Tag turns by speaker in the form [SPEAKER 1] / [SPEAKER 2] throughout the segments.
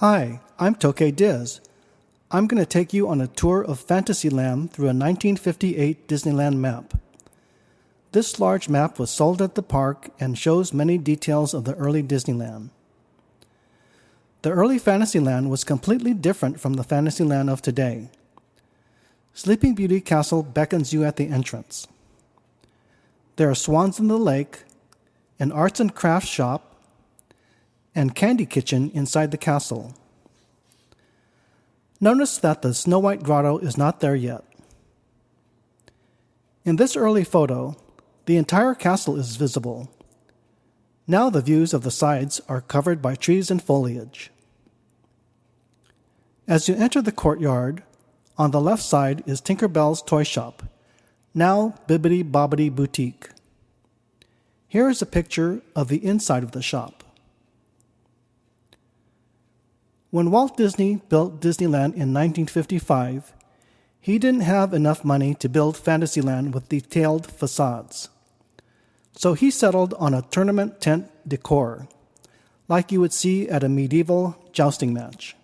[SPEAKER 1] Hi, I'm Tokay Diz. I'm going to take you on a tour of Fantasyland through a 1958 Disneyland map. This large map was sold at the park and shows many details of the early Disneyland. The early Fantasyland was completely different from the Fantasyland of today. Sleeping Beauty Castle beckons you at the entrance. There are swans in the lake, an arts and crafts shop, and candy kitchen inside the castle. Notice that the Snow White Grotto is not there yet. In this early photo, the entire castle is visible. Now the views of the sides are covered by trees and foliage. As you enter the courtyard, on the left side is Tinker Bell's toy shop, now Bibbidi Bobbidi Boutique. Here is a picture of the inside of the shop. When Walt Disney built Disneyland in 1955, he didn't have enough money to build Fantasyland with detailed facades. So he settled on a tournament tent decor, like you would see at a medieval jousting match.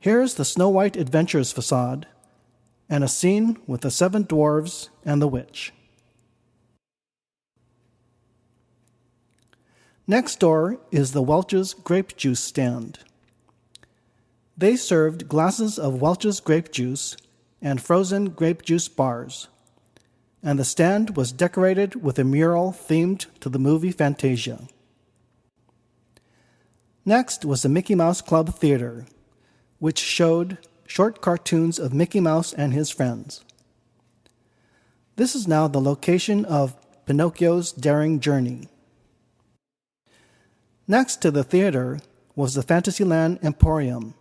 [SPEAKER 1] Here's the Snow White Adventures facade, and a scene with the 7 dwarves and the witch. Next door is the Welch's grape juice stand. They served glasses of Welch's grape juice and frozen grape juice bars, and the stand was decorated with a mural themed to the movie Fantasia. Next was the Mickey Mouse Club Theater, which showed short cartoons of Mickey Mouse and his friends. This is now the location of Pinocchio's Daring Journey. Next to the theater was the Fantasyland Emporium,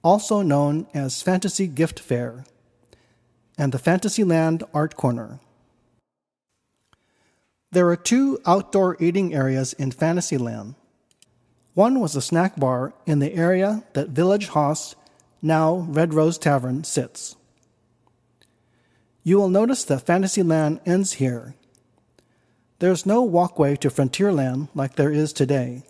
[SPEAKER 1] also known as Fantasy Gift Fair, and the Fantasyland Art Corner. There are 2 outdoor eating areas in Fantasyland. One was a snack bar in the area that Village House, now Red Rose Tavern, sits. You will notice that Fantasyland ends here. There's no walkway to Frontierland like there is today.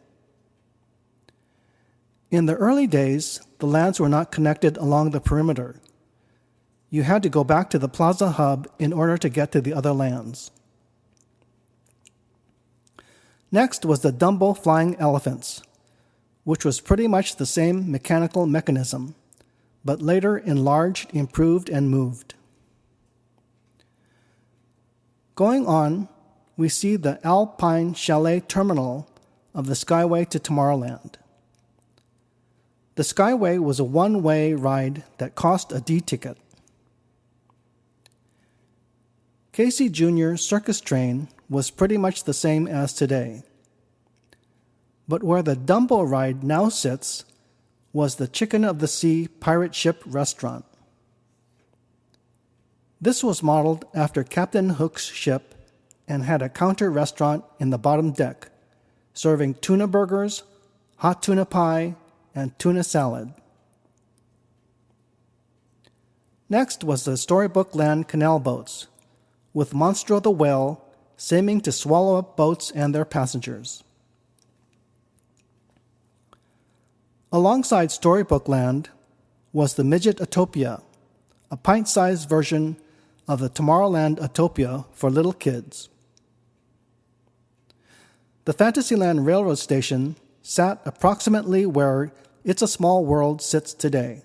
[SPEAKER 1] In the early days, the lands were not connected along the perimeter. You had to go back to the Plaza Hub in order to get to the other lands. Next was the Dumbo Flying Elephants, which was pretty much the same mechanical mechanism, but later enlarged, improved, and moved. Going on, we see the Alpine Chalet Terminal of the Skyway to Tomorrowland. The Skyway was a one-way ride that cost a D ticket. Casey Jr. Circus Train was pretty much the same as today. But where the Dumbo ride now sits was the Chicken of the Sea pirate ship restaurant. This was modeled after Captain Hook's ship and had a counter restaurant in the bottom deck, serving tuna burgers, hot tuna pie, and tuna salad. Next was the Storybook Land canal boats, with Monstro the Whale seeming to swallow up boats and their passengers. Alongside Storybook Land was the Midget Utopia, a pint-sized version of the Tomorrowland Utopia for little kids. The Fantasyland Railroad Station sat approximately where It's a Small World sits today.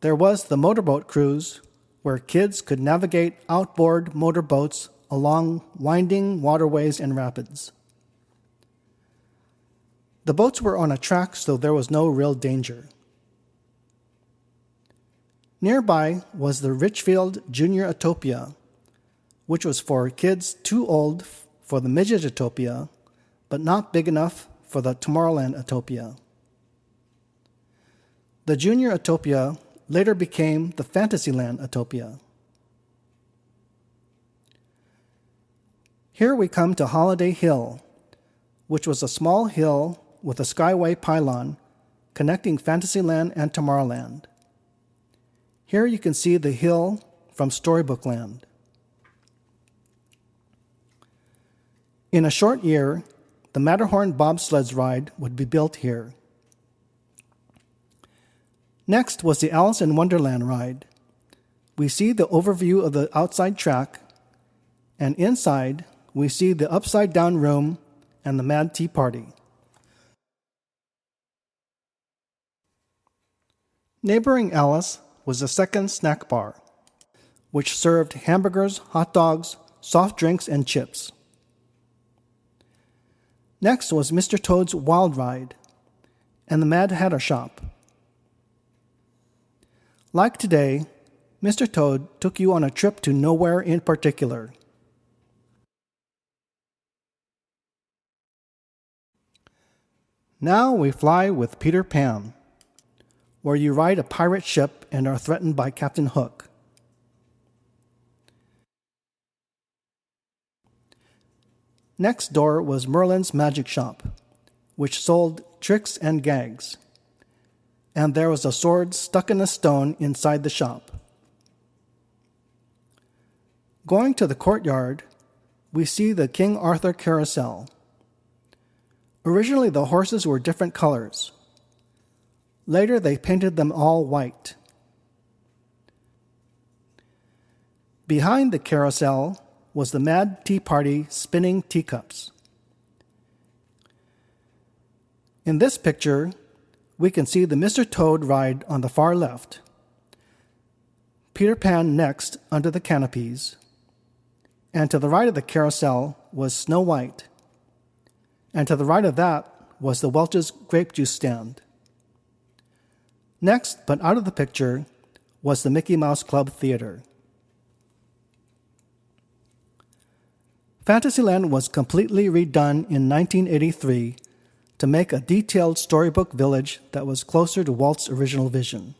[SPEAKER 1] There was the motorboat cruise, where kids could navigate outboard motorboats along winding waterways and rapids. The boats were on a track, so there was no real danger. Nearby was the Richfield Junior Utopia, which was for kids too old for the Midget Utopia, but not big enough for the Tomorrowland Utopia. The Junior Utopia later became the Fantasyland Utopia. Here we come to Holiday Hill, which was a small hill with a skyway pylon connecting Fantasyland and Tomorrowland. Here you can see the hill from Storybook Land. In a short year, the Matterhorn bobsleds ride would be built here. Next was the Alice in Wonderland ride. We see the overview of the outside track, and inside we see the upside-down room and the Mad Tea Party. Neighboring Alice was the second snack bar, which served hamburgers, hot dogs, soft drinks, and chips. Next was Mr. Toad's Wild Ride and the Mad Hatter Shop. Like today, Mr. Toad took you on a trip to nowhere in particular. Now we fly with Peter Pan, where you ride a pirate ship and are threatened by Captain Hook. Next door was Merlin's Magic Shop, which sold tricks and gags, and there was a sword stuck in a stone inside the shop. Going to the courtyard, we see the King Arthur Carousel. Originally, the horses were different colors. Later, they painted them all white. Behind the carousel was the Mad Tea Party spinning teacups. In this picture, we can see the Mr. Toad ride on the far left, Peter Pan next under the canopies, and to the right of the carousel was Snow White, and to the right of that was the Welch's grape juice stand. Next, but out of the picture, was the Mickey Mouse Club Theater. Fantasyland was completely redone in 1983 to make a detailed storybook village that was closer to Walt's original vision.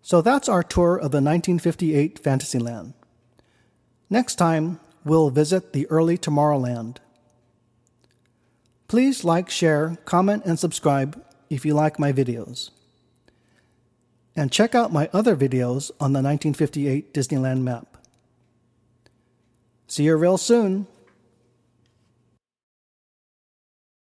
[SPEAKER 1] So that's our tour of the 1958 Fantasyland. Next time, we'll visit the early Tomorrowland. Please like, share, comment, and subscribe if you like my videos. And check out my other videos on the 1958 Disneyland map. See you real soon.